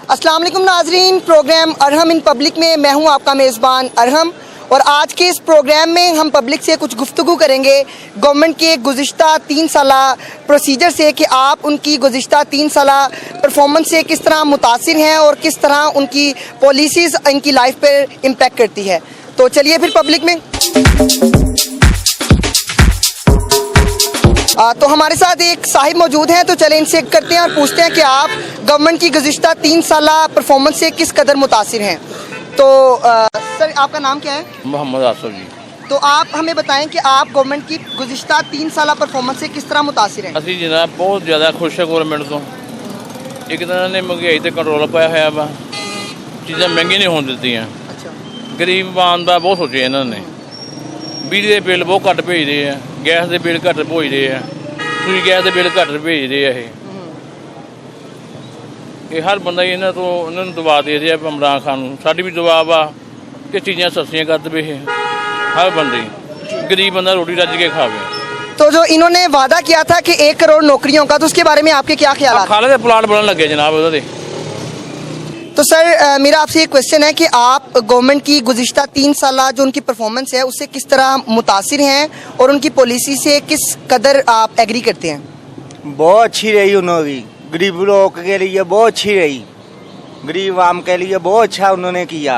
अस्सलाम वालेकुम नाजरीन, प्रोग्राम अरहम इन पब्लिक में मैं हूं आपका मेज़बान अरहम। और आज के इस प्रोग्राम में हम पब्लिक से कुछ गुफ्तगू करेंगे गवर्नमेंट के गुज़िश्ता 3 साला प्रोसीजर से कि आप उनकी गुज़िश्ता 3 साला परफॉर्मेंस से किस तरह मुतासिर हैं और किस तरह उनकी पॉलिसीज़ इनकी लाइफ पर इम्पेक्ट करती है। तो चलिए फिर पब्लिक में। तो हमारे साथ एक साहिब मौजूद हैं, तो चलें इनसे करते हैं और पूछते हैं कि आप गवर्नमेंट की गुज़िश्ता 3 साला परफॉर्मेंस से किस कदर मुतासिर हैं। तो सर आपका नाम क्या है? मोहम्मद आसफ जी। तो आप हमें बताएं कि आप गवर्नमेंट की गुज़िश्ता 3 साला परफॉर्मेंस से किस तरह मुतासिर हैं? ਅਸੀਂ जनाब बहुत ज़्यादा खुश है गवर्नमेंट ਤੋਂ। एक तो इन्होंने महंगाई ਤੇ ਕੰਟਰੋਲ ਪਾਇਆ ਹੋਇਆ ਵਾ, ਚੀਜ਼ਾਂ ਮਹਿੰਗੀਆਂ ਨਹੀਂ ਹੋਣ ਦਿੱਤੀਆਂ। अच्छा, ਗਰੀਬ ਆਮ ਦਾ ਬਹੁਤ ਸੋਚਿਆ ਇਹਨਾਂ ਨੇ। ਬਿਜਲੀ ਦੇ ਬਿੱਲ ਬਹੁਤ ਘੱਟ ਭੇਜਦੇ ਆ, ਗੈਸ ਦੇ ਬਿੱਲ ਘੱਟ ਭੇਜਦੇ ਆ, ਸੂਈ ਗੈਸ ਦੇ ਬਿੱਲ ਘੱਟ ਭੇਜਦੇ ਆ। ਇਹ ਹਰ ਬੰਦਾ ਹੀ ਇਹਨਾਂ ਨੂੰ ਦਵਾ ਦੇ ਰਿਹਾ ਇਮਰਾਨ ਖਾਨ ਨੂੰ। ਸਾਡੀ ਵੀ ਦੁਆ ਵਾ ਕਿ ਚੀਜ਼ਾਂ ਸਸਤੀਆਂ ਕਰ ਦੇਵੇ ਇਹ हर बंदे, गरीब बंदा रोटी रज के खावे। तो जो इन्होंने वादा किया था कि 1 करोड़ नौकरियों का, तो उसके बारे में आपके क्या ख्याल हैं? खाले दे प्लाट बनने लगे जनाब उधर। तो सर मेरा आपसे एक क्वेश्चन है कि आप गवर्नमेंट की गुज़िश्ता 3 साला जो उनकी परफॉर्मेंस है उससे किस तरह मुतासिर हैं और उनकी पॉलिसी से किस कदर आप एग्री करते हैं? बहुत अच्छी रही उन्होंने, गरीब लोग के लिए बहुत अच्छी रही, गरीब आम के लिए बहुत अच्छा उन्होंने किया।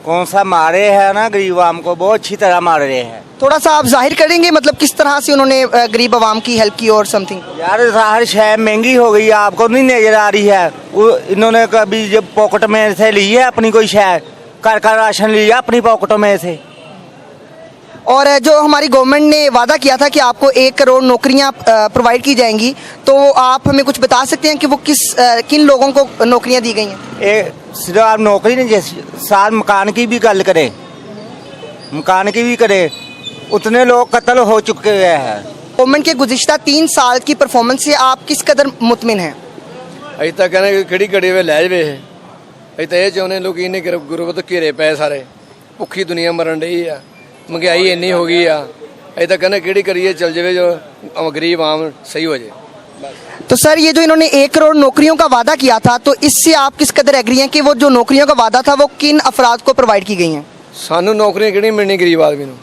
कौन सा मारे हैं ना, गरीब आम को बहुत अच्छी तरह मार रहे हैं। थोड़ा सा आप जाहिर करेंगे मतलब किस तरह से उन्होंने गरीब आवाम की हेल्प की और समथिंग? यार हर शय महंगी हो गई है, आपको नहीं नजर आ रही है? इन्होंने कभी जब पॉकेट में से ली है अपनी कोई शय, घर का राशन लिया अपनी पॉकेटों में से। और जो हमारी गवर्नमेंट ने वादा किया था कि आपको 1 करोड़ नौकरियां प्रोवाइड की जाएंगी, तो आप हमें कुछ बता सकते हैं कि वो किन लोगों को नौकरियां दी गई हैं? सिर्फ आप नौकरी नहीं, जैसे साल मकान की भी गल करें, मकान की भी करें, उतने लोग कत्ल हो चुके हैं। गवर्नमेंट के गुज़िश्ता 3 साल की परफॉर्मेंस से आप किस कदर मुतमिन हैं? अभी तक कहने कि घड़ी वे लै जाए। अभी तो ये चाहते लोग इन्ने गुरबत घेरे पे सारे, भुखी दुनिया मरन रही है, महंगाई इन्नी हो गई है। अभी तक कहने कि करिए चल जाए जो गरीब आम सही हो जाए। तो सर ये जो इन्होंने 1 करोड़ नौकरियों का वादा किया था, तो इससे आप किस कदर एग्री हैं कि वो जो नौकरियों का वादा था वो किन अफराद को प्रोवाइड की गई हैं? सानू नौकरियां कि मिलनी गरीब आदमी को,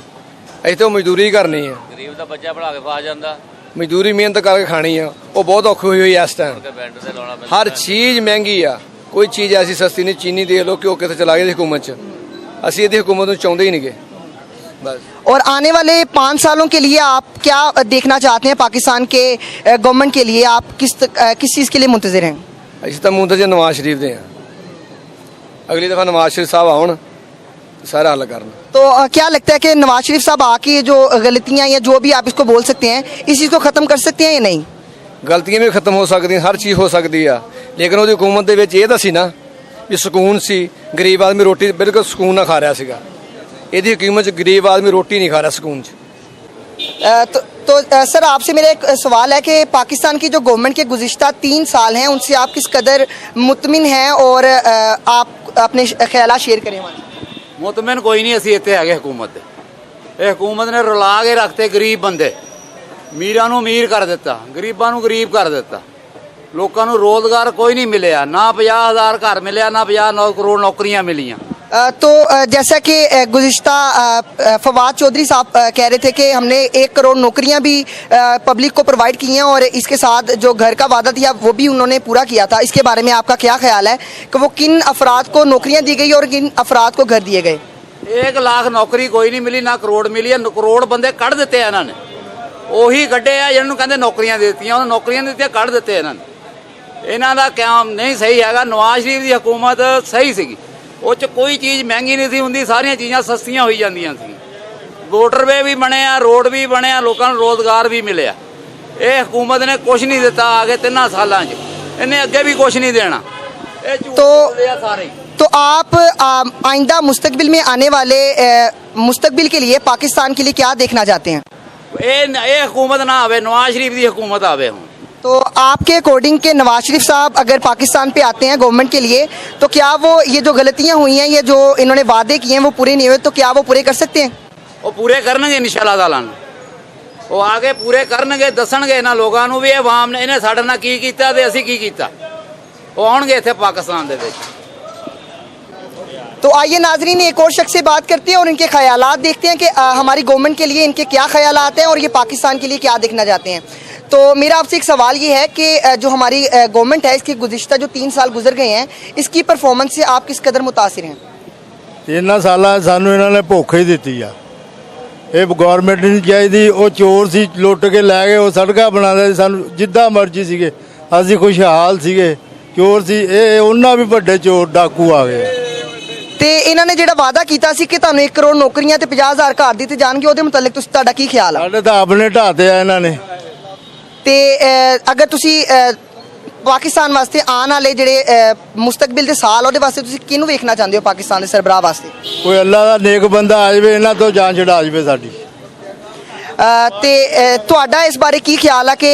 अभी तो मजदूरी करनी है। गरीब का बच्चा पढ़ा के खा जाता, मजदूरी मेहनत करके खानी है, वो बहुत औखी हुई है इस टाइम। हर चीज़ महंगी आ, कोई चीज़ ऐसी सस्ती नहीं। चीनी दे लो, घ्यो कितने चला गए हुकूमत च, असी ये हुकूमत को चाहते ही नहीं गए बस। और आने वाले 5 सालों के लिए आप क्या देखना चाहते हैं पाकिस्तान के गवर्नमेंट के लिए? आप किस चीज़ के लिए मुंतज़िर हैं? असी तो मुंतज़िर नवाज शरीफ दे हैं, अगली दफ़ा नवाज शरीफ साहब आउन सारा हल करना। तो क्या लगता है कि नवाज शरीफ साहब आके जो गलतियां या जो भी आप इसको बोल सकते हैं, इस चीज़ को ख़त्म कर सकते हैं या नहीं? गलतियां भी खत्म हो सकती, हर चीज़ हो सकती है, लेकिन वो हुकूमत दे विच ये दसी ना भी सुकून सी, गरीब आदमी रोटी बिल्कुल सुकून ना खा रहा सीगा। यदि हुकूमत गरीब आदमी रोटी नहीं खा रहा सुकून च। तो सर आपसे मेरा एक सवाल है कि पाकिस्तान की जो गवर्नमेंट के गुज़िश्ता 3 साल हैं उनसे आप किस कदर मुतमिन हैं और आप अपने ख्याल शेयर करें हमारे। मुतमिन कोई नहीं, असी इत्थे है हुकूमत। ये हुकूमत ने रुला के रखते गरीब बंदे, मीरां नूं अमीर कर दिता, गरीबां नूं गरीब कर दिता। लोकां नूं रोजगार कोई नहीं मिलिया, ना 50,000 घर मिलिया, ना 50 करोड़ नौकरियां मिलियां। तो जैसा कि गुज़िश्ता फवाद चौधरी साहब कह रहे थे कि हमने 1 करोड़ नौकरियां भी पब्लिक को प्रोवाइड की हैं और इसके साथ जो घर का वादा था वो भी उन्होंने पूरा किया था। इसके बारे में आपका क्या ख्याल है कि वो किन अफराद को नौकरियां दी गई और किन अफराद को घर दिए गए? 1 लाख नौकरी कोई नहीं मिली, ना करोड़ मिली है। करोड़ बंदे कढ़ दिते हैं इन्होंने, ਉਹੀ ਕੱਢੇ ਆ ਜਿਹਨੂੰ ਕਹਿੰਦੇ ਨੌਕਰੀਆਂ ਦਿੱਤੀਆਂ, ਉਹਨਾਂ ਨੌਕਰੀਆਂ ਦਿੱਤੀਆਂ ਕੱਢ ਦਿੱਤੇ ਇਹਨਾਂ ਨੇ। ਇਹਨਾਂ ਦਾ ਕੰਮ ਨਹੀਂ ਸਹੀ ਹੈਗਾ। ਨਵਾਜ਼ ਸ਼ਰੀਫ ਦੀ ਹਕੂਮਤ ਸਹੀ ਸੀਗੀ, ਉਹ 'ਚ ਕੋਈ ਚੀਜ਼ ਮਹਿੰਗੀ ਨਹੀਂ ਸੀ ਹੁੰਦੀ, ਸਾਰੀਆਂ ਚੀਜ਼ਾਂ ਸਸਤੀਆਂ ਹੋਈ ਜਾਂਦੀਆਂ ਸੀ। ਮੋਟਰਵੇ ਵੀ ਬਣਿਆ, ਰੋਡ ਵੀ ਬਣਿਆ, ਲੋਕਾਂ ਨੂੰ ਰੋਜ਼ਗਾਰ ਵੀ ਮਿਲਿਆ। ਇਹ ਹਕੂਮਤ ਨੇ ਕੁਛ ਨਹੀਂ ਦਿੱਤਾ ਆਗੇ 3 ਸਾਲਾਂ 'ਚ, ਇਹਨੇ ਅੱਗੇ ਵੀ ਕੁਛ ਨਹੀਂ देना। ਇਹ ਝੂਠ ਬੋਲਦੇ ਆ ਸਾਰੇ। तो आप आइंदा मुस्तकबिल में आने वाले मुस्तकबिल के लिए पाकिस्तान के लिए क्या देखना चाहते हैं? ये हुकूमत ना आवे, नवाज शरीफ की हुकूमत आवे। तो आपके अकॉर्डिंग के नवाज शरीफ साहब अगर पाकिस्तान पे आते हैं गवर्नमेंट के लिए, तो क्या वो ये जो गलतियां हुई हैं, ये जो इन्होंने वादे किए हैं वो पूरे नहीं हुए, तो क्या वो पूरे कर सकते हैं? वो पूरे करनगे इंशाअल्लाह ताला। वो आगे पूरे करनगे, दसणगे इन्हां लोगां नूं भी अवाम ने इन्हें साडे नाल की कीता ते असीं की कीता। ਉਹ ਆਉਣਗੇ ਇੱਥੇ ਪਾਕਿस्तान ਦੇ ਵਿੱਚ। तो आइए नाजरीन एक और शख्स से बात करते हैं और इनके ख्यालात देखते हैं कि हमारी गवर्नमेंट के लिए इनके क्या ख्यालात हैं और ये पाकिस्तान के लिए क्या देखना चाहते हैं। तो मेरा आपसे एक सवाल ये है कि जो हमारी गवर्नमेंट है इसके गुज़िश्ता जो 3 साल गुजर गए हैं इसकी परफॉर्मेंस से आप किस कदर मुतासिर हैं? ਇਹਨਾਂ ਸਾਲਾਂ 'ਚ ਸਾਨੂੰ ਇਹਨਾਂ ਨੇ ਭੁੱਖ ਹੀ ਦਿੱਤੀ ਆ। ਇਹ ਗਵਰਨਮੈਂਟ ਨਹੀਂ ਚਾਹੀਦੀ, ਉਹ ਚੋਰ ਸੀ, ਲੁੱਟ ਕੇ ਲੈ ਗਏ, ਉਹ ਸੜਕਾਂ ਬਣਾਉਂਦੇ ਸੀ, ਸਾਨੂੰ ਜਿੱਦਾਂ ਮਰਜ਼ੀ ਸੀਗੇ, ਅਸੀਂ ਖੁਸ਼ਹਾਲ ਸੀਗੇ। ਚੋਰ ਸੀ ਇਹ, ਉਹਨਾਂ ਵੀ ਵੱਡੇ ਚੋਰ ਡਾਕੂ ਆ ਗਏ। ਤੇ ਇਹਨਾਂ ਨੇ ਜਿਹੜਾ ਵਾਅਦਾ ਕੀਤਾ ਸੀ ਕਿ ਤੁਹਾਨੂੰ 1 ਕਰੋੜ ਨੌਕਰੀਆਂ ਤੇ 50,000 ਘਰ ਦਿੱਤੇ ਜਾਣਗੇ, ਉਹਦੇ ਮੁਤਲਕ ਤੁਸੀਂ ਤੁਹਾਡਾ ਕੀ ਖਿਆਲ ਆ? ਸਾਡੇ ਤਾਂ ਆਪਣੇ ਢਾਤੇ ਆ ਇਹਨਾਂ ਨੇ। ਤੇ ਅਗਰ ਤੁਸੀਂ ਪਾਕਿਸਤਾਨ ਵਾਸਤੇ ਆਉਣ ਵਾਲੇ ਜਿਹੜੇ ਮੁਸਤਕਬਲ ਦੇ ਸਾਲ ਉਹਦੇ ਵਾਸਤੇ ਤੁਸੀਂ ਕਿਹਨੂੰ ਵੇਖਣਾ ਚਾਹੁੰਦੇ ਹੋ ਪਾਕਿਸਤਾਨ ਦੇ ਸਰਬਰਾਹ ਵਾਸਤੇ? ਕੋਈ ਅੱਲਾ ਦਾ ਨੇਕ ਬੰਦਾ ਆ ਜਾਵੇ, ਇਹਨਾਂ ਤੋਂ ਜਾਨ ਛੁਡਾ ਜਾਵੇ ਸਾਡੀ। ਤੇ ਤੁਹਾਡਾ ਇਸ ਬਾਰੇ ਕੀ ਖਿਆਲ ਆ ਕਿ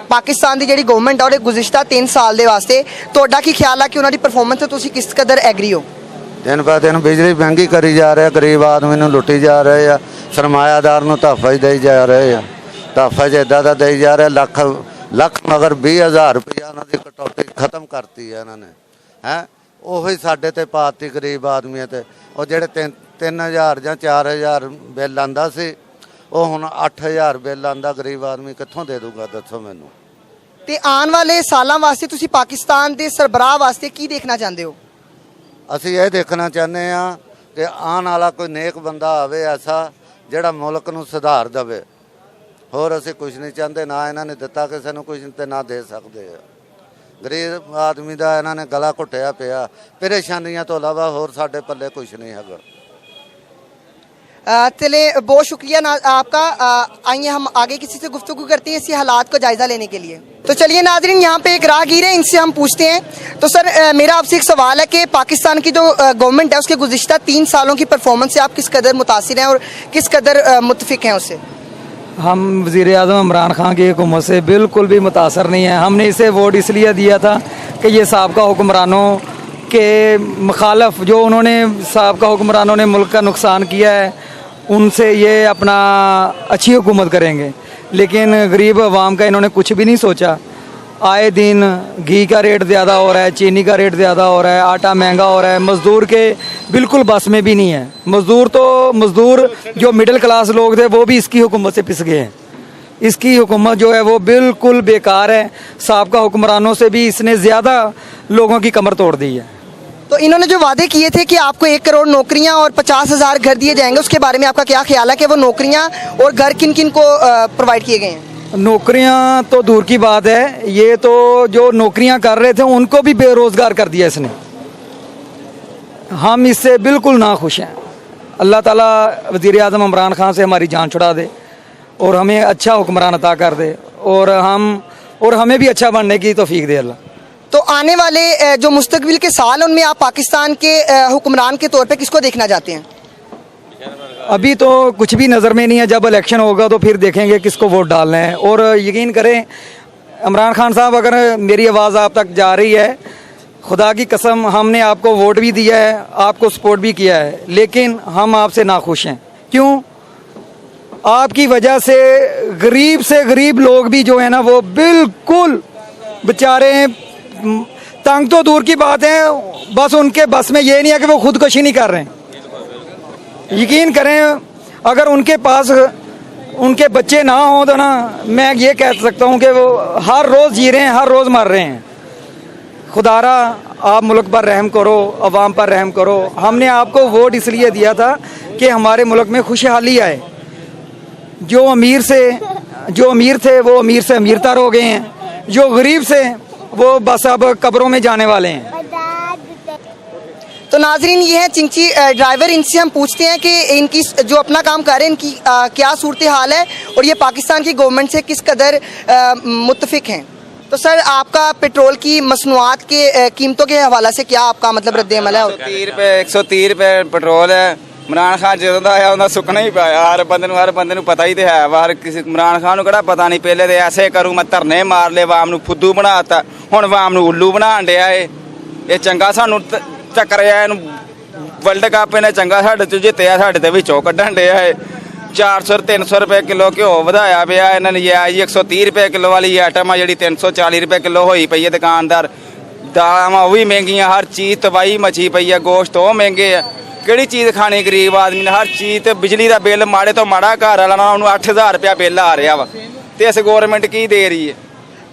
ਪਾਕਿਸਤਾਨ ਦੀ ਜਿਹੜੀ ਗਵਰਨਮੈਂਟ ਆ ਉਹਦੇ ਗੁਜ਼ਿਸ਼ਤਾ 3 ਸਾਲ ਦੇ ਵਾਸਤੇ ਤੁਹਾਡਾ ਕੀ ਖਿਆਲ ਆ ਕਿ ਉਹਨਾਂ ਦੀ ਪਰਫਾਰਮੈਂਸ ਤੇ ਤੁਸੀਂ ਕਿਸ ਕਦਰ ਐਗਰੀ ਹੋ? ਦਿਨ ਬਾ ਦਿਨ ਬਿਜਲੀ ਮਹਿੰਗੀ ਕਰੀ ਜਾ ਰਿਹਾ, ਗਰੀਬ ਆਦਮੀ ਨੂੰ ਲੁੱਟੀ ਜਾ ਰਹੇ ਆ, ਸਰਮਾਇਆਦਾਰ ਨੂੰ ਧਾਫਾ ਹੀ ਦੇਈ ਜਾ ਰਹੇ ਆ। ਧਾਫਾ ਜਿੱਦਾਂ ਦਾ ਦੇਈ ਜਾ ਰਿਹਾ, ਲੱਖ ਮਗਰ 20,000 ਰੁਪਇਆ ਉਹਨਾਂ ਦੀ ਕਟੌਤੀ ਖਤਮ ਕਰਤੀ ਹੈ ਇਹਨਾਂ ਨੇ। ਹੈ ਉਹੀ ਸਾਡੇ ਤੇ ਪਾਤੀ ਗਰੀਬ ਆਦਮੀਆਂ ਤੇ। ਉਹ ਜਿਹੜੇ 3,000 ਜਾਂ 4,000 ਬਿੱਲ ਆਉਂਦਾ ਸੀ, ਉਹ ਹੁਣ 8,000 ਬਿੱਲ ਆਉਂਦਾ। ਗਰੀਬ ਆਦਮੀ ਕਿੱਥੋਂ ਦੇ ਦੂਗਾ ਦੱਸੋ ਮੈਨੂੰ। ਤੇ ਆਉਣ ਵਾਲੇ ਸਾਲਾਂ ਵਾਸਤੇ ਤੁਸੀਂ ਪਾਕਿਸਤਾਨ ਦੇ ਸਰਬਰਾਹ ਵਾਸਤੇ ਕੀ ਦੇਖਣਾ ਚਾਹੁੰਦੇ ਹੋ? ਅਸੀਂ ਇਹ ਦੇਖਣਾ ਚਾਹੁੰਦੇ ਹਾਂ ਕਿ ਆਉਣ ਵਾਲਾ ਕੋਈ ਨੇਕ ਬੰਦਾ ਆਵੇ ਐਸਾ ਜਿਹੜਾ ਮੁਲਕ ਨੂੰ ਸੁਧਾਰ ਦੇਵੇ। ਹੋਰ ਅਸੀਂ ਕੁਝ ਨਹੀਂ ਚਾਹੁੰਦੇ, ਨਾ ਇਹਨਾਂ ਨੇ ਦਿੱਤਾ ਕਿਸੇ ਨੂੰ ਕੁਝ ਤੇ ਨਾ ਦੇ ਸਕਦੇ ਆ। ਗਰੀਬ ਆਦਮੀ ਦਾ ਇਹਨਾਂ ਨੇ ਗਲਾ ਘੁੱਟਿਆ ਪਿਆ। ਪਰੇਸ਼ਾਨੀਆਂ ਤੋਂ ਇਲਾਵਾ ਹੋਰ ਸਾਡੇ ਪੱਲੇ ਕੁਝ ਨਹੀਂ ਹੈਗਾ। चले बहुत शुक्रिया आपका। आइए हम आगे किसी से गुफ्तगू करते हैं इसी हालात को जायज़ा लेने के लिए। तो चलिए नाजरीन, यहाँ पे एक राहगीर है, इनसे हम पूछते हैं। तो सर मेरा आपसे एक सवाल है कि पाकिस्तान की जो गवर्नमेंट है उसके गुज़िश्ता 3 सालों की परफॉर्मेंस से आप किस कदर मुतासिर हैं और किस कदर मुतफिक हैं उससे? हम वज़ीर आज़म इमरान खान की हुकूमत से बिल्कुल भी मुतासर नहीं है। हमने इसे वोट इसलिए दिया था कि ये साबका हुक्मरानों के मुखालफ, जो उन्होंने साबका हुक्मरानों ने मुल्क का नुकसान किया है, उनसे ये अपना अच्छी हुकूमत करेंगे। लेकिन गरीब आवाम का इन्होंने कुछ भी नहीं सोचा। आए दिन घी का रेट ज़्यादा हो रहा है, चीनी का रेट ज़्यादा हो रहा है, आटा महंगा हो रहा है, मज़दूर के बिल्कुल बस में भी नहीं है। मज़दूर जो मिडिल क्लास लोग थे वो भी इसकी हुकूमत से पिस गए हैं। इसकी हुकूमत जो है वो बिल्कुल बेकार है। साबका हुक्मरानों से भी इसने ज़्यादा लोगों की कमर तोड़ दी है। तो इन्होंने जो वादे किए थे कि आपको 1 करोड़ नौकरियां और 50,000 घर दिए जाएंगे, उसके बारे में आपका क्या ख्याल है कि वो नौकरियां और घर किन किन को प्रोवाइड किए गए हैं? नौकरियां तो दूर की बात है, ये तो जो नौकरियां कर रहे थे उनको भी बेरोज़गार कर दिया इसने। हम इससे बिल्कुल नाखुश हैं। अल्लाह ताला वज़ीर आज़म इमरान खान से हमारी जान छुड़ा दे और हमें अच्छा हुक्मरान अता कर दे और हमें भी अच्छा बनने की तौफीक दे अल्लाह। तो आने वाले जो मुस्तकबिल के साल उनमें आप पाकिस्तान के हुक्मरान के तौर पे किसको देखना चाहते हैं? अभी तो कुछ भी नज़र में नहीं है। जब इलेक्शन होगा तो फिर देखेंगे किसको वोट डालना है। और यकीन करें इमरान खान साहब, अगर मेरी आवाज़ आप तक जा रही है, खुदा की कसम हमने आपको वोट भी दिया है, आपको सपोर्ट भी किया है, लेकिन हम आपसे नाखुश हैं। क्यों? आपकी वजह से गरीब लोग भी जो है ना वो बिल्कुल बेचारे तंग तो दूर की बात है, बस उनके बस में ये नहीं है कि वो खुदकुशी नहीं कर रहे हैं। यकीन करें अगर उनके पास उनके बच्चे ना हों तो ना मैं ये कह सकता हूँ कि वो हर रोज़ जी रहे हैं, हर रोज़ मर रहे हैं। खुदारा आप मुल्क पर रहम करो, अवाम पर रहम करो। हमने आपको वोट इसलिए दिया था कि हमारे मुल्क में खुशहाली आए। जो अमीर थे वो अमीर से अमीरतर हो गए हैं, जो गरीब से वो बस अब कब्रों में जाने वाले हैं। तो नाजरीन ये है चिंची ड्राइवर, इनसे हम पूछते हैं कि इनकी जो अपना काम कर रहे हैं इनकी क्या सूरत हाल है और ये पाकिस्तान की गवर्नमेंट से किस कदर मुत्तफिक हैं। तो सर आपका पेट्रोल की मसनूआत के कीमतों के हवाले से क्या आपका मतलब रद्द-ए-अमल है? 130 रुपए पेट्रोल है। इमरान खान ਜਦੋਂ ਦਾ ਆਇਆ ਉਹਦਾ ਸੁੱਕਣਾ ਹੀ ਪਿਆ। ਹਰ ਬੰਦੇ ਨੂੰ ਪਤਾ ਹੀ ਤੇ ਹੈ। ਵਾਰ ਕਿਸੇ ਇਮਰਾਨ ਖਾਨ ਨੂੰ ਕਿਹੜਾ ਪਤਾ ਨਹੀਂ। ਪਹਿਲੇ ਤੇ ਐਸੇ ਕਰੂ ਮੈਂ ਧਰਨੇ ਮਾਰ ਲਏ, ਆਵਾਮ ਨੂੰ ਫੁੱਦੂ ਬਣਾਤਾ, ਹੁਣ ਆਵਾਮ ਨੂੰ ਉੱਲੂ ਬਣਾਉਣ ਡਿਆ ਇਹ ਚੰਗਾ ਸਾਨੂੰ ਚੱਕਰਿਆ। ਇਹਨੂੰ ਵਰਲਡ ਕੱਪ ਇਹਨੇ ਚੰਗਾ ਸਾਡੇ ਤੋਂ ਜਿੱਤਿਆ, ਸਾਡੇ ਦੇ ਵਿੱਚੋਂ ਕੱਢਣ ਡਿਆ ਇਹ। 400-300 रुपए किलो घ्यो ਵਧਾਇਆ ਪਿਆ ਇਹਨਾਂ ਨੇ। ਇਹ ਆਈ 130 रुपए किलो वाली आइटम आ ਜਿਹੜੀ 340 रुपए किलो ਹੋਈ ਪਈ ਹੈ। दुकानदार ਦਾਲਾਂ ਉਹ ਵੀ ਮਹਿੰਗੀਆਂ, ਹਰ ਚੀਜ਼ ਤਬਾਹੀ ਮਚੀ ਪਈ ਆ, ਗੋਸ਼ਤ ਉਹ ਮਹਿੰਗੇ ਆ, ਕਿਹੜੀ ਚੀਜ਼ ਖਾਣੀ ਗਰੀਬ ਆਦਮੀ ਨੇ? ਹਰ ਚੀਜ਼ ਤੇ ਬਿਜਲੀ ਦਾ ਬਿੱਲ ਮਾੜੇ ਤੋਂ ਮਾੜਾ ਘਰ ਵਾਲਾ ਨਾ ਉਹਨੂੰ 8000 ਰੁਪਇਆ ਬਿੱਲ ਆ ਰਿਹਾ ਵਾ, ਤੇ ਇਸ ਗਵਰਨमेंट ਕੀ ਦੇ ਰਹੀ ਹੈ?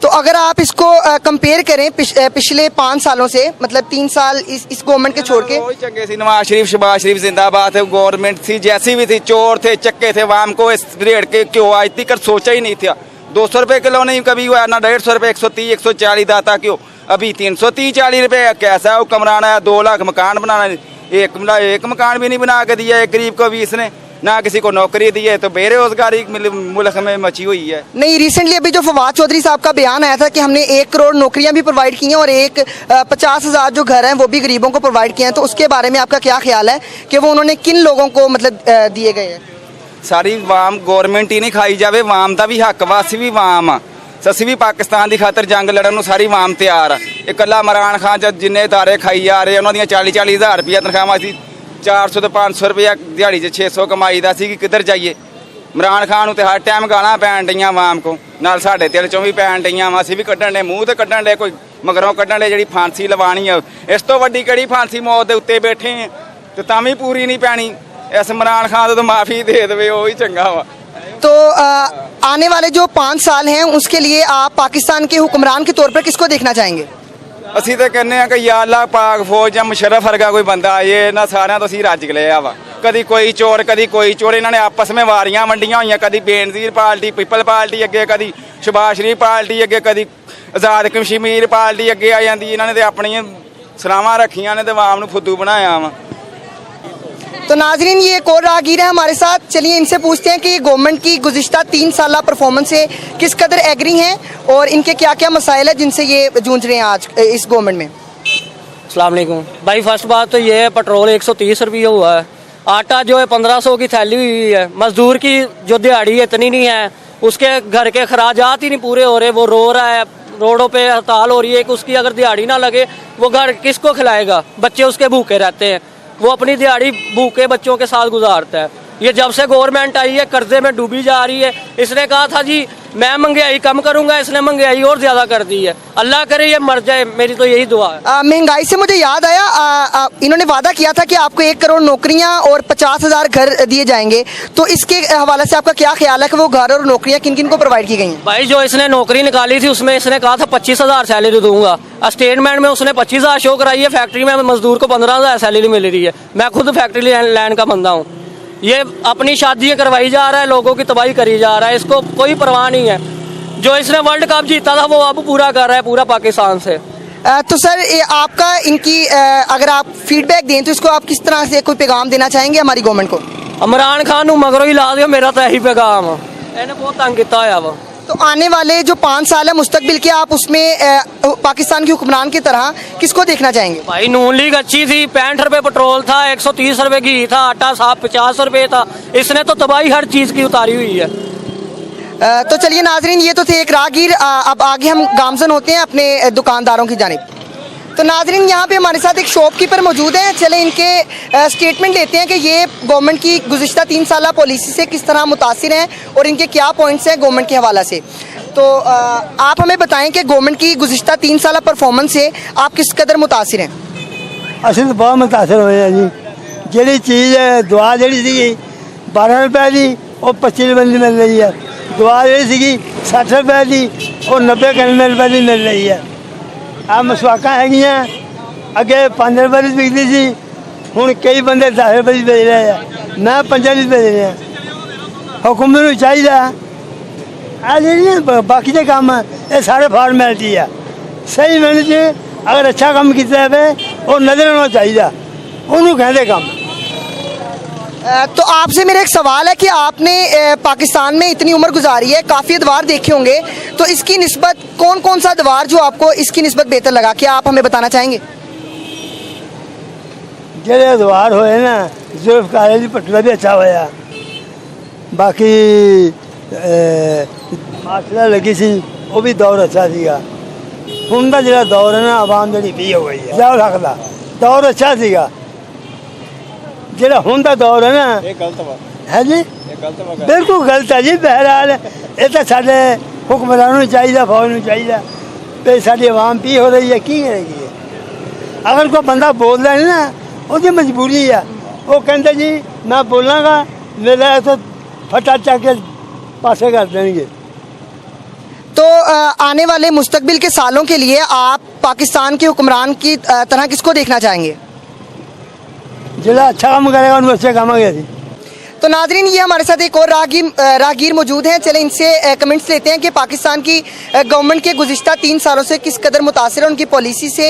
तो अगर आप इसको कंपेयर करें पिछले 5 सालों से, मतलब 3 साल इस गवर्नमेंट के छोड़ के, वही चंगे सी, नवाज शरीफ शहबाज शरीफ जिंदाबाद थे, गवर्नमेंट थी जैसी भी थी, चोर थे चक्के थे, वाम को इस रेट के क्यों आज तक सोचा ही नहीं था। 200 रुपये किलो नहीं कभी हुआ ना, 150 रुपये, 130 140 दाता क्यों, अभी 330-40 रुपये। कैसा है हुक्मरान है? 2 लाख मकान बनाना, एक मकान भी नहीं बना के दिया एक गरीब को भी इसने, ना किसी को नौकरी दी है, तो बेरोजगारी मुल्क में मची हुई है। नहीं, रिसेंटली अभी जो फवाद चौधरी साहब का बयान आया था कि हमने 1 करोड़ नौकरियां भी प्रोवाइड की हैं और 50,000 जो घर हैं वो भी गरीबों को प्रोवाइड किए हैं, तो उसके बारे में आपका क्या ख्याल है कि वो उन्होंने किन लोगों को मतलब दिए गए हैं? सारी वाम गवर्नमेंट ही नहीं खाई जावे, वाम का भी हक वा, ਅਸੀਂ ਵੀ ਵਾਮ ਆ, ਅਸੀਂ ਵੀ ਪਾਕਿਸਤਾਨ ਦੀ ਖਾਤਰ ਜੰਗ ਲੜਨ ਨੂੰ ਸਾਰੀ ਵਾਮ ਤਿਆਰ ਆ। ਇਕੱਲਾ ਇਮਰਾਨ ਖਾਨ ਜਦ ਜਿੰਨੇ ਤਾਰੇ ਖਾਈ ਜਾ ਰਹੇ ਉਹਨਾਂ ਦੀਆਂ 40-40 ਹਜ਼ਾਰ ਰੁਪਈਆ ਤਨਖਾਹਾਂ ਸੀ, 400 ਤੋਂ 500 ਰੁਪਇਆ ਦਿਹਾੜੀ 'ਚ 600 ਕਮਾਈ ਦਾ ਸੀ, ਕਿ ਕਿੱਧਰ ਜਾਈਏ? ਇਮਰਾਨ ਖਾਨ ਨੂੰ ਤੇ ਹਰ ਟਾਈਮ ਗਾਲਾਂ ਪੈਣ ਡਈਆਂ ਵਾਮ ਕੋ, ਨਾਲ ਸਾਡੇ ਦਿਲ 'ਚੋਂ ਵੀ ਪੈਣ ਡਈਆਂ ਵਾ, ਅਸੀਂ ਵੀ ਕੱਢਣ ਦੇ, ਮੂੰਹ ਤੇ ਕੱਢਣ ਦੇ, ਕੋਈ ਮਗਰੋਂ ਕੱਢਣ ਦੇ, ਜਿਹੜੀ ਫਾਂਸੀ ਲਵਾਣੀ ਆ ਇਸ ਤੋਂ ਵੱਡੀ ਕਿਹੜੀ ਫਾਂਸੀ? ਮੌਤ ਦੇ ਉੱਤੇ ਬੈਠੇ ਆ ਤੇ ਤਾਂ ਵੀ ਪੂਰੀ ਨਹੀਂ ਪੈਣੀ। ਇਸ ਇਮਰਾਨ ਖਾਨ ਤੋਂ ਮਾਫੀ ਦੇ ਦੇਵੇ ਉਹ ਹੀ ਚੰਗਾ ਵਾ। तो आने वाले जो 5 साल हैं उसके लिए आप पाकिस्तान के हुक्मरान के तौर पर किसको देखना चाहेंगे? ਅਸੀਂ ਤਾਂ ਕਹਿੰਦੇ ਆ ਕਿ ਯਾ ਅੱਲਾ ਪਾਕ ਫੌਜ ਜਾਂ ਮੁਸ਼ਰਫ ਵਰਗਾ ਕੋਈ ਬੰਦਾ ਆਏ, ਇਹਨਾਂ ਸਾਰਿਆਂ ਤੋਂ ਅਸੀਂ ਰੱਜ ਲਿਆ ਵਾ। ਕਦੀ ਕੋਈ ਚੋਰ ਕਦੀ ਕੋਈ ਚੋਰ, ਇਹਨਾਂ ਨੇ ਆਪਸ ਵਿੱਚ ਵਾਰੀਆਂ ਵੰਡੀਆਂ ਹੋਈਆਂ, ਕਦੀ ਬੇਨਜ਼ੀਰ ਪਾਰਟੀ ਪੀਪਲ ਪਾਰਟੀ ਅੱਗੇ, ਕਦੀ ਸ਼ਬਾਜ਼ ਸ਼ਰੀਫ ਪਾਰਟੀ ਅੱਗੇ, ਕਦੀ ਆਜ਼ਾਦ ਕਸ਼ਮੀਰ ਪਾਰਟੀ ਅੱਗੇ ਆ ਜਾਂਦੀ। ਇਹਨਾਂ ਨੇ ਤੇ ਆਪਣੀਆਂ ਸਲਾਹਾਂ ਰੱਖੀਆਂ ਨੇ ਤੇ ਆਵਾਮ ਨੂੰ ਫੁੱਦੂ ਬਣਾਇਆ ਵਾ। तो नाजरीन, ये एक और राहगीर है हमारे साथ, चलिए इनसे पूछते हैं कि गवर्नमेंट की गुज़िश्ता 3 साल परफॉर्मेंस से किस कदर एग्री हैं और इनके क्या क्या मसाइल है जिनसे ये जूझ रहे हैं आज इस गवर्नमेंट में। अस्सलाम वालेकुम भाई, फर्स्ट बात तो ये है पेट्रोल 130 रुपये हुआ है, आटा जो है 1500 की थैली हुई है, मजदूर की जो दिहाड़ी है इतनी नहीं है, उसके घर के खराजात ही नहीं पूरे हो रहे, वो रो रहा है, रोडों पे हड़ताल हो रही है कि उसकी अगर दिहाड़ी ना लगे वो घर किसको खिलाएगा? बच्चे उसके भूखे रहते हैं, वो अपनी दिहाड़ी भूखे बच्चों के साथ गुजारता है। ये जब से गवर्नमेंट आई है कर्जे में डूबी जा रही है। इसने कहा था जी मैं महंगाई कम करूंगा, इसने महंगाई और ज्यादा कर दी है। अल्लाह करे ये मर जाए, मेरी तो यही दुआ है। महंगाई से मुझे याद आया, इन्होंने वादा किया था कि आपको 1 करोड़ नौकरियां और 50,000 घर दिए जाएंगे, तो इसके हवाले से आपका क्या ख्याल है कि वो घर और नौकरियां किन किन को प्रोवाइड की गई हैं? भाई जो इसने नौकरी निकाली थी उसमें इसने कहा था 25,000 सैलरी दूंगा, स्टेटमेंट में उसने 25,000 शो कराई है, फैक्ट्री में मजदूर को 15,000 सैलरी मिल रही है। मैं खुद फैक्ट्री लाइन का बंदा हूँ। ये अपनी शादियाँ करवाई जा रहा है, लोगों की तबाही करी जा रहा है, इसको कोई परवाह नहीं है। जो इसने वर्ल्ड कप जीता था वो अब पूरा कर रहा है पूरा पाकिस्तान से। तो सर ये आपका इनकी अगर आप फीडबैक दें तो इसको आप किस तरह से कोई पैगाम देना चाहेंगे हमारी गवर्नमेंट को? इमरान खान मगरों ही ला दियो, मेरा तो यही पैगाम है, इन्हें बहुत तंग किया होया वा। तो आने वाले जो 5 साल है मुस्तकबिल के, आप उसमें पाकिस्तान के हुक्मरान की तरह किसको देखना चाहेंगे? भाई नून लीग अच्छी थी, 65 रुपए पेट्रोल था, 130 रुपए घी था, आटा साफ 50 रुपए था, इसने तो तबाही हर चीज की उतारी हुई है। तो चलिए नाजरीन, ये तो थे एक राहगीर। अब आगे हम गामजन होते हैं अपने दुकानदारों की जानिब। तो नाजरीन यहाँ पे हमारे साथ एक शॉपकीपर मौजूद हैं, चले इनके स्टेटमेंट लेते हैं कि ये गवर्नमेंट की गुज़िश्ता 3 साल पॉलिसी से किस तरह मुतासिर हैं और इनके क्या पॉइंट्स हैं गवर्नमेंट के हवाला से। तो आप हमें बताएं कि गवर्नमेंट की गुज़िश्ता 3 साल परफॉर्मेंस से आप किस कदर मुतासिर हैं? ਅਸੀਂ ਤਾਂ ਬਹੁਤ ਮੁਤਾਸਰ ਹੋਏ ਆ ਜੀ। ਜਿਹੜੀ ਚੀਜ਼ ਦਵਾ ਜਿਹੜੀ ਸੀਗੀ 12 ਰੁਪਏ ਦੀ ਉਹ 25 ਰੁਪਏ ਦੀ ਮਿਲ ਰਹੀ ਹੈ, ਦਵਾ ਜਿਹੜੀ ਸੀਗੀ 60 ਰੁਪਏ ਦੀ ਉਹ 90 ਰੁਪਏ ਦੀ ਮਿਲ ਰਹੀ ਹੈ। ਆ ਮਸਵਾਕਾਂ ਹੈਗੀਆਂ ਅੱਗੇ 5 ਰੁਪਏ ਦੀ ਵਿਕਦੀ ਸੀ, ਹੁਣ ਕਈ ਬੰਦੇ 10 ਰੁਪਏ ਦੀ ਵੇਚ ਰਹੇ ਆ, ਮੈਂ 5 ਦੀ ਵੇਚ ਰਿਹਾ। ਹੁਕੂਮਤ ਨੂੰ ਚਾਹੀਦਾ ਆ ਜਿਹੜੀ ਬਾਕੀ ਦੇ ਕੰਮ ਇਹ ਸਾਰੇ ਫਾਰਮੈਲਿਟੀ ਆ, ਸਹੀ ਮਿਹਨਤ 'ਚ अगर अच्छा काम किया जाए और नजर आना चाहिए, उन्होंने कहते काम। तो आपसे मेरा एक सवाल है कि आपने पाकिस्तान में इतनी उम्र गुजारी है, काफ़ी अदवार देखे होंगे, तो इसकी निस्बत कौन कौन सा अदवार जो आपको इसकी निस्बत बेहतर लगा, क्या आप हमें बताना चाहेंगे? जो अदवार होए ना, जुल्फ़कार की पटला भी अच्छा होया, बाकी माशरा लगी सी वो भी दौर अच्छा सीगा। ਹੁਣ ਦਾ ਜਿਹੜਾ ਦੌਰ ਹੈ ਨਾ ਆਵਾਮ ਜਿਹੜੀ ਪੀ ਹੋ ਗਈ ਹੈ, ਜਾ ਸਕਦਾ ਦੌਰ ਅੱਛਾ ਸੀਗਾ। ਜਿਹੜਾ ਹੁਣ ਦਾ ਦੌਰ ਹੈ ਨਾ ਇਹ ਗਲਤ ਵਾ, ਹੈ ਜੀ, ਇਹ ਗਲਤ ਵਾ, ਬਿਲਕੁਲ ਗਲਤ ਹੈ ਜੀ। ਬਹਿਰਹਾਲ ਇਹ ਤਾਂ ਸਾਡੇ ਹੁਕਮਰਾਨਾਂ ਨੂੰ ਚਾਹੀਦਾ, ਫੌਜ ਨੂੰ ਚਾਹੀਦਾ ਤੇ ਸਾਡੀ ਆਵਾਮ ਪੀ ਹੋ ਰਹੀ ਹੈ ਕੀ ਕਰੇਗੀ ਅਗਰ ਕੋਈ ਬੰਦਾ ਬੋਲਦਾ ਨਹੀਂ ਨਾ ਉਹਦੀ ਮਜਬੂਰੀ ਆ ਉਹ ਕਹਿੰਦੇ ਜੀ ਮੈਂ ਬੋਲਾਂਗਾ ਮੇਰਾ ਇੱਥੇ ਫਟਾ ਚੱਕ ਕੇ ਪਾਸੇ कर देंगे। तो आने वाले मुस्तकबिल के सालों के लिए आप पाकिस्तान के हुक्मरान की तरह किसको देखना चाहेंगे? जिला अच्छा काम करेगा उनको अच्छे काम आगे। तो नाजरीन, ये हमारे साथ एक और राहगीर मौजूद हैं। चलें इनसे कमेंट्स लेते हैं कि पाकिस्तान की गवर्नमेंट के गुज़िश्ता 3 सालों से किस कदर मुतासिर है, उनकी पॉलिसी से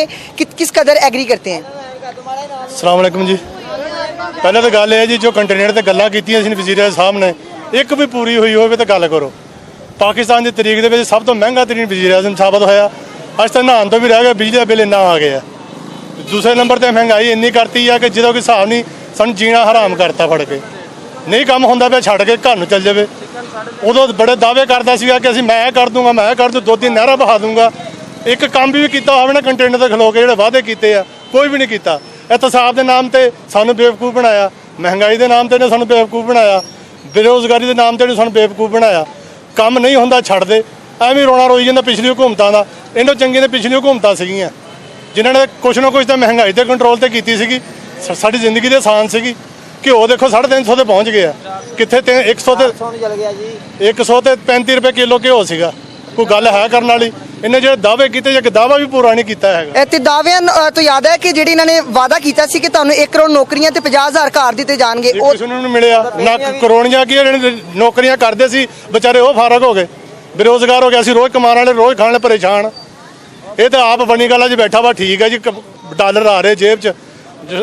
किस कदर एग्री करते हैं। अस्सलाम वालेकुम जी। पहले तो गल है जी जो कंटेनर ते गल्लां कीतियां सी वज़ीर आज़म ने एक भी पूरी हुई होवे तो गल करो। पाकिस्तान की तरीक दे सब तो महंगा तरीन वज़ीर आज़म साबित होया। अज तक नहान तो भी रह गया, बिजली का बिल इन्ना आ गया। दूसरे नंबर पर महंगाई इन्नी करती है कि जो कोई हिसाब नहीं, सानूं जीना हराम करता फड़ के। नहीं काम होंदा पिया छड़ के घर नूं चल जावे। उदों बड़े दावे करदा सीगा कि असीं मैं कर दूंगा, मैं कर दूं, 2-3 नहरां बहा दूंगा। एक काम भी कीता होवे ना कंटेनर ते खलो के जिहड़े वादे कीते आ कोई भी नहीं कीता। एहतसाब के नाम ते सानूं बेवकूफ़ बनाया, महंगाई के नाम ते सानूं बेवकूफ़ बनाया, बेरोज़गारी के नाम ते सानूं बेवकूफ़ बनाया। काम नहीं होंदा छड़ दे, एवें रोना रोई जांदा पिछली हुकूमतां दा। इन्हों चंगी ते पिछली हुकूमतां सीगीआं जिन्हां ने कुछ ना कुछ तो महंगाई ते कंट्रोल ते कीती सीगी। साडी जिंदगी ते आसान सीगी। घ्यो देखो 350 ते पहुँच गया, कित्थे 100 ते 135 रुपए किलो घ्यो सीगा। कोई गल है करने वाली? इन्हें जो दावे किए एक दावा भी पूरा नहीं किया है। ते दावियां तो याद है कि जिहड़ी इन्होंने वादा किया सी कि तुहानूं 1 करोड़ नौकरियां ते 50,000 घर दिते जाणगे, ਉਹ ਕਿਸੇ ਨੂੰ ਨਹੀਂ ਮਿਲਿਆ ਨਾ। ਕਰੋੜੀਆਂ ਕੀ ਜਿਹੜੇ ਨੌਕਰੀਆਂ ਕਰਦੇ ਸੀ ਵਿਚਾਰੇ ਉਹ ਫਾਰਗ ਹੋ ਗਏ, ਬੇਰੋਜ਼ਗਾਰ ਹੋ ਗਿਆ ਸੀ। ਰੋਜ਼ ਕਮਾਉਣ ਵਾਲੇ ਰੋਜ਼ ਖਾਣ ਵਾਲੇ ਪਰੇਸ਼ਾਨ। ਇਹ ਤਾਂ ਆਪ ਬਣੀ ਗੱਲ 'ਚ ਬੈਠਾ ਵਾ। ਠੀਕ ਹੈ ਜੀ, ਡਾਲਰ ਆ ਰਹੇ ਜੇਬ 'ਚ,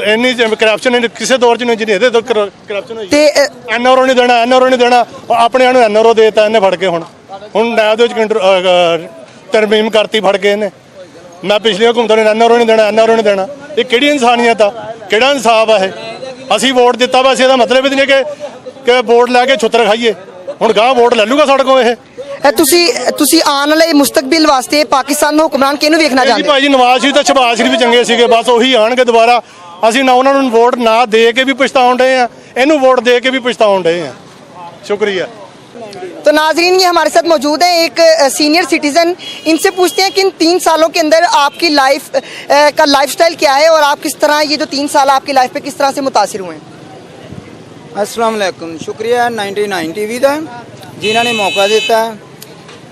ਇੰਨੀ ਕਰਪਸ਼ਨ ਕਿਸੇ ਦੌਰ 'ਚ ਨਹੀਂ ਜਿੰਨੀ ਇਹਦੇ ਕਰਪਸ਼ਨ ਹੋਈ। ਤੇ ਐਨਆਰਓ ਨਹੀਂ ਦੇਣਾ, ਐਨਆਰਓ ਨਹੀਂ ਦੇਣਾ, ਆਪਣੇ ਨੂੰ ਐਨਆਰਓ ਦੇਤਾ ਇਹਨੇ ਫੜ ਕੇ। ਹੁਣ ਨੈਬ ਦੇ ਵਿੱਚ ਤਰਮੀਮ ਕਰਤੀ ਫੜ ਕੇ ਇਹਨੇ। ਮੈਂ ਪਿਛਲੀ ਹੁਕੂਮਤਾਂ ਨੇ ਐਨਆਰਓ ਨਹੀਂ ਦੇਣਾ, ਐਨਆਰਓ ਨਹੀਂ ਦੇਣਾ। ਇਹ ਕਿਹੜੀ ਇਨਸਾਨੀਅਤ ਆ, ਕਿਹੜਾ ਇਨਸਾਫ ਆ? ਇਹ ਅਸੀਂ ਵੋਟ ਦਿੱਤਾ ਵਾ, ਅਸੀਂ ਇਹਦਾ ਮਤਲਬ ਇਹ ਨਹੀਂ ਕਿ ਵੋਟ ਲੈ ਕੇ ਛੁੱਤਰ ਖਾਈਏ। ਹੁਣ ਗਾਂ ਵੋਟ ਲੈ ਲੂਗਾ ਸਾਡੇ ਕੋਲ ਇਹ। ਤੁਸੀਂ ਆਉਣ ਵਾਲੇ ਮੁਸਤਕਬਲ ਵਾਸਤੇ ਪਾਕਿਸਤਾਨ ਦਾ ਹੁਕਮਰਾਨ ਕਿਹਨੂੰ ਵੇਖਣਾ ਚਾਹੁੰਦੇ ਹੋ? ਭਾਜੀ ਨਵਾਜ਼ ਸ਼ਰੀਫ ਤੇ ਸ਼ਹਬਾਜ਼ ਸ਼ਰੀਫ ਵੀ ਚੰਗੇ ਸੀਗੇ, ਬਸ ਉਹੀ ਆਣਗੇ ਦੁਬਾਰਾ। ਅਸੀਂ ਨਾ ਉਹਨਾਂ ਨੂੰ ਵੋਟ ਨਾ ਦੇ ਕੇ ਵੀ ਪਛਤਾਉਣ ਡਏ ਆ, ਇਹਨੂੰ ਵੋਟ ਦੇ ਕੇ भी पछताउन डे हैं। शुक्रिया। तो नाजरीन, ये हमारे साथ मौजूद हैं एक सीनियर सिटीज़न। इनसे पूछते हैं कि इन 3 सालों के अंदर आपकी लाइफ का लाइफस्टाइल क्या है और आप किस तरह ये जो 3 साल आपकी लाइफ पे किस तरह से मुतासिर हुए हैं। अस्सलाम वालेकुम। शुक्रिया 99 TV ਦਾ ਜਿਨ੍ਹਾਂ ਨੇ ਮੌਕਾ ਦਿੱਤਾ।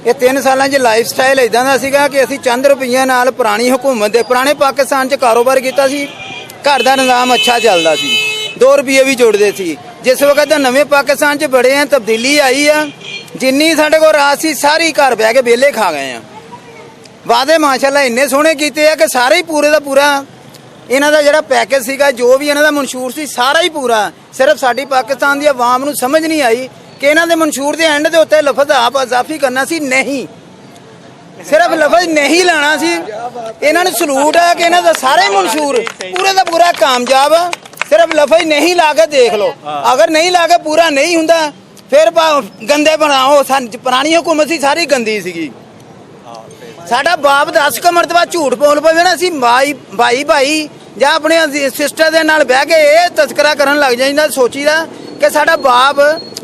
ਇਹ 3 ਸਾਲਾਂ 'ਚ ਲਾਈਫ ਸਟਾਈਲ ਇਦਾਂ ਦਾ ਸੀਗਾ ਕਿ ਅਸੀਂ ਚੰਦ ਰੁਪਈਆਂ ਨਾਲ ਪੁਰਾਣੀ ਹੁਕੂਮਤ ਦੇ ਪੁਰਾਣੇ ਪਾਕਿਸਤਾਨ 'ਚ ਕਾਰੋਬਾਰ ਕੀਤਾ ਸੀ। ਘਰ ਦਾ ਨਿਜ਼ਾਮ ਅੱਛਾ ਚੱਲਦਾ ਸੀ, 2 ਰੁਪਏ ਵੀ ਜੋੜਦੇ ਸੀ। ਜਿਸ ਵਕਤ ਦਾ ਨਵੇਂ ਪਾਕਿਸਤਾਨ 'ਚ ਬੜੇ ਆ, ਤਬਦੀਲੀ ਆਈ ਆ। ਜਿੰਨੀ ਸਾਡੇ ਕੋਲ ਰਾਤ ਸੀ ਸਾਰੀ ਘਰ ਬਹਿ ਕੇ ਵਿਹਲੇ ਖਾ ਗਏ ਆ। ਵਾਅਦੇ ਮਾਸ਼ਾਅੱਲਾ ਇੰਨੇ ਸੋਹਣੇ ਕੀਤੇ ਆ ਕਿ ਸਾਰੇ ਹੀ ਪੂਰੇ ਦਾ ਪੂਰਾ ਇਹਨਾਂ ਦਾ ਜਿਹੜਾ ਪੈਕੇਜ ਸੀਗਾ, ਜੋ ਵੀ ਇਹਨਾਂ ਦਾ ਮਨਸ਼ੂਰ ਸੀ, ਸਾਰਾ ਹੀ ਪੂਰਾ। ਸਿਰਫ ਸਾਡੀ ਪਾਕਿਸਤਾਨ ਦੀ ਆਵਾਮ ਨੂੰ ਸਮਝ ਨਹੀਂ ਆਈ ਕਿ ਇਹਨਾਂ ਦੇ ਮਨਸ਼ੂਰ ਦੇ ਐਂਡ ਦੇ ਉੱਤੇ ਲਫ਼ਜ਼ ਆਪ ਇਜ਼ਾਫੀ ਕਰਨਾ ਸੀ। ਨਹੀਂ, ਸਿਰਫ ਲਫ਼ਜ਼ ਨਹੀਂ ਲਾਣਾ ਸੀ। ਇਹਨਾਂ ਨੂੰ ਸਲੂਟ ਹੈ ਕਿ ਇਹਨਾਂ ਦਾ ਸਾਰੇ ਮਨਸ਼ੂਰ ਪੂਰੇ ਦਾ ਪੂਰਾ ਕਾਮਯਾਬ ਆ। ਸਿਰਫ ਲਫ਼ਜ਼ ਨਹੀਂ ਲਾ ਕੇ ਦੇਖ ਲਓ। ਅਗਰ ਨਹੀਂ ਲਾ ਕੇ ਪੂਰਾ ਨਹੀਂ ਹੁੰਦਾ ਫਿਰ ਗੰਦੇ ਬਣਾਓ। ਪੁਰਾਣੀ ਹੁਕੂਮਤ ਸੀ ਸਾਰੀ ਗੰਦੀ ਸੀਗੀ। ਸਾਡਾ ਬਾਪ 10 ਕੁ ਮਰਤਬਾ ਝੂਠ ਬੋਲ ਪਵੇ ਨਾ, ਅਸੀਂ ਭਾਈ ਜਾਂ ਆਪਣੇ ਸਿਸਟਰ ਦੇ ਨਾਲ ਬਹਿ ਕੇ ਇਹ ਤਜ਼ਕਰਾ ਕਰਨ ਲੱਗ ਜਾਂਦਾ, ਸੋਚੀਦਾ ਕਿ ਸਾਡਾ ਬਾਪ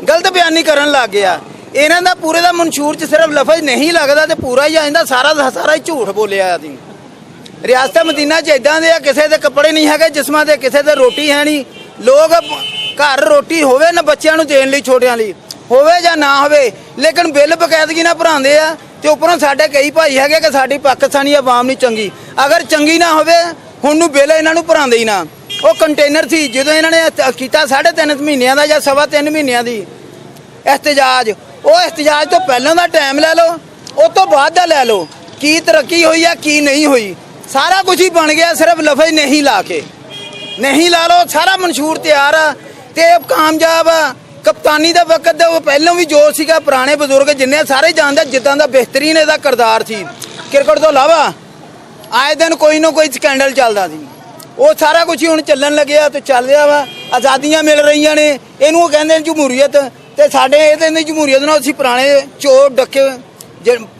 ਗਲਤ ਬਿਆਨੀ ਕਰਨ ਲੱਗ ਗਿਆ। ਇਹਨਾਂ ਦਾ ਪੂਰੇ ਦਾ ਮਨਸ਼ੂਰ 'ਚ ਸਿਰਫ ਲਫ਼ਜ਼ ਨਹੀਂ ਲੱਗਦਾ ਤੇ ਪੂਰਾ ਹੀ ਆ ਜਾਂਦਾ। ਸਾਰਾ ਹੀ ਝੂਠ ਬੋਲਿਆ। ਅਸੀਂ ਰਿਆਸਤ ਮਦੀਨਾ 'ਚ ਇਦਾਂ ਦੇ ਆ, ਕਿਸੇ ਦੇ ਕੱਪੜੇ ਨਹੀਂ ਹੈਗੇ ਜਿਸਮਾਂ ਦੇ, ਕਿਸੇ ਦੇ ਰੋਟੀ ਹੈ ਨਹੀਂ। ਲੋਕ ਘਰ ਰੋਟੀ ਹੋਵੇ ਨਾ ਬੱਚਿਆਂ ਨੂੰ ਦੇਣ ਲਈ, ਛੋਟਿਆਂ ਲਈ ਹੋਵੇ ਜਾਂ ਨਾ ਹੋਵੇ, ਲੇਕਿਨ ਬਿੱਲ ਬਕਾਇਦਗੀ ਨਾਲ ਭਰਾਉਂਦੇ ਆ। ਤੇ ਉੱਪਰੋਂ ਸਾਡੇ ਕਈ ਭਾਈ ਹੈਗੇ ਕਿ ਸਾਡੀ ਪਾਕਿਸਤਾਨੀ ਆਵਾਮ ਨਹੀਂ ਚੰਗੀ। ਅਗਰ ਚੰਗੀ ਨਾ ਹੋਵੇ ਹੁਣ ਨੂੰ ਬਿੱਲ ਇਹਨਾਂ ਨੂੰ ਭਰਾਉਂਦੇ ਹੀ ਨਾ। ਉਹ ਕੰਟੇਨਰ ਸੀ ਜਦੋਂ ਇਹਨਾਂ ਨੇ ਕੀਤਾ 3.5 ਮਹੀਨਿਆਂ ਦਾ ਜਾਂ 3.25 ਮਹੀਨਿਆਂ ਦੀ ਇhtਜਾਜ, ਉਹ ਇhtਜਾਜ ਤੋਂ ਪਹਿਲਾਂ ਦਾ ਟਾਈਮ ਲੈ ਲਓ, ਉਹ ਤੋਂ ਬਾਅਦ ਦਾ ਲੈ ਲਓ। ਕੀ ਤਰੱਕੀ ਹੋਈ ਆ ਕੀ ਨਹੀਂ ਹੋਈ, ਸਾਰਾ ਕੁਝ ਹੀ ਬਣ ਗਿਆ। ਸਿਰਫ ਲਫ਼ਜ਼ ਨਹੀਂ ਲਾ ਕੇ ਨਹੀਂ ਲਾ ਲਓ, ਸਾਰਾ ਮਨਸ਼ੂਰ ਤਿਆਰ ਆ ਤੇ ਕਾਮਯਾਬ ਆ। ਕਪਤਾਨੀ ਦਾ ਵਕਤ ਦਾ ਉਹ ਪਹਿਲਾਂ ਵੀ ਜੋ ਸੀਗਾ, ਪੁਰਾਣੇ ਬਜ਼ੁਰਗ ਜਿੰਨੇ ਸਾਰੇ ਜਾਣਦੇ ਜਿੱਦਾਂ ਦਾ ਬਿਹਤਰੀਨ ਇਹਦਾ ਕਿਰਦਾਰ ਸੀ। ਕ੍ਰਿਕਟ ਤੋਂ ਇਲਾਵਾ ਆਏ ਦਿਨ ਕੋਈ ਨਾ ਕੋਈ ਸਕੈਂਡਲ ਚੱਲਦਾ ਸੀ। ਉਹ ਸਾਰਾ ਕੁਝ ਹੀ ਹੁਣ ਚੱਲਣ ਲੱਗਿਆ ਤੇ ਚੱਲ ਰਿਹਾ ਵਾ। ਆਜ਼ਾਦੀਆਂ ਮਿਲ ਰਹੀਆਂ ਨੇ, ਇਹਨੂੰ ਕਹਿੰਦੇ ਨੇ ਜਮਹੂਰੀਅਤ। ਤੇ ਸਾਡੇ ਇਹਦੇ ਨਹੀਂ ਜਮਹੂਰੀਅਤ ਨਾਲ ਅਸੀਂ ਪੁਰਾਣੇ ਚੋਰ ਡੱਕੇ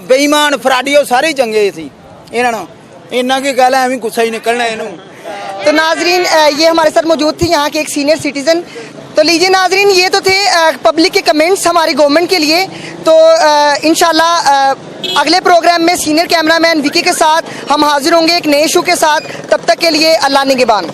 ਬੇਈਮਾਨ ਫਰਾਡੀ ਉਹ ਸਾਰੇ ਚੰਗੇ ਸੀ। ਇਹਨਾਂ ਨੂੰ ਇੰਨਾ ਕੀ ਗੱਲ ਐਵੇਂ ਗੁੱਸਾ ਹੀ ਨਿਕਲਣਾ ਇਹਨੂੰ। तो नाजरीन, ये हमारे साथ मौजूद थी यहाँ के एक सीनियर सिटीज़न। तो लीजिए नाजरीन, ये तो थे पब्लिक के कमेंट्स हमारी गवर्नमेंट के लिए। तो इंशाल्लाह अगले प्रोग्राम में सीनियर कैमरामैन विकी के साथ हम हाजिर होंगे एक नए शो के साथ। तब तक के लिए अल्लाह निगहबान।